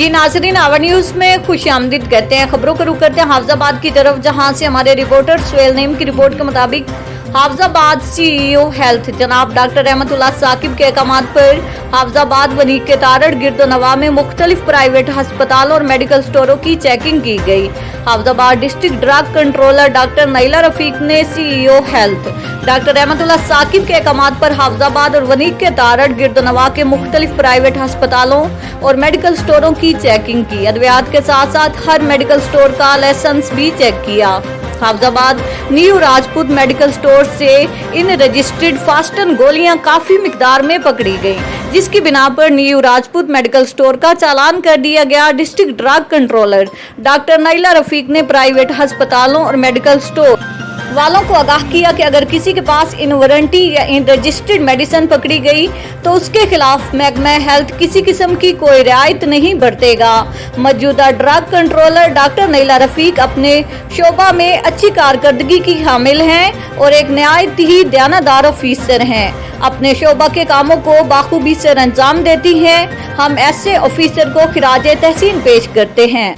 जी नाज़रीन, our news में खुश आमदीद कहते हैं। खबरों को रुख करते हैं हाफिजाबाद की तरफ, जहां से हमारे रिपोर्टर सुहेल नईम की रिपोर्ट के मुताबिक हाफिजाबाद CEO हेल्थ जनाब डॉक्टर रहमतुल्लाह साकिब के अहकामात पर हाफिजाबाद वनीक के तारड़ गिरदोनवा में मुख्तलिफ प्राइवेट अस्पतालों और मेडिकल स्टोरों की चेकिंग की गई। Hafizabad district drug controller doctor Naila Rafiq ने CEO हेल्थ डॉक्टर रहमतुल्लाह साकिब के अहकामात पर हाफिजाबाद और वनीक के तारड़ गिरदोनवा के मुख्तलिफ प्राइवेट अस्पतालों और मेडिकल स्टोरों की चेकिंग की। अद्वियात के साथ साथ हर मेडिकल स्टोर का लाइसेंस भी चेक किया। Hafizabad new Rajput medical store से इन रजिस्टर्ड फास्टन गोलियां काफी मिकदार में पकड़ी गई, जिसकी बिना पर न्यू राजपूत मेडिकल स्टोर का चालान कर दिया गया। District drug controller doctor Naila Rafiq ने प्राइवेट अस्पतालों और मेडिकल स्टोर वालों को आगाह किया कि अगर किसी के पास इन वारंटी या इन रजिस्टर्ड मेडिसिन पकड़ी गई तो उसके खिलाफ महकमा हेल्थ किसी किस्म की कोई रियायत नहीं बरतेगा। मौजूदा drug controller doctor Naila Rafiq अपने शोबा में अच्छी कारकर्दगी की हामिल हैं और एक नहायत ही दयानतदार ऑफिसर हैं। अपने शोबा के कामों को बाखूबी से अंजाम देती हैं। हम ऐसे ऑफिसर को खिराज तहसीन पेश करते हैं।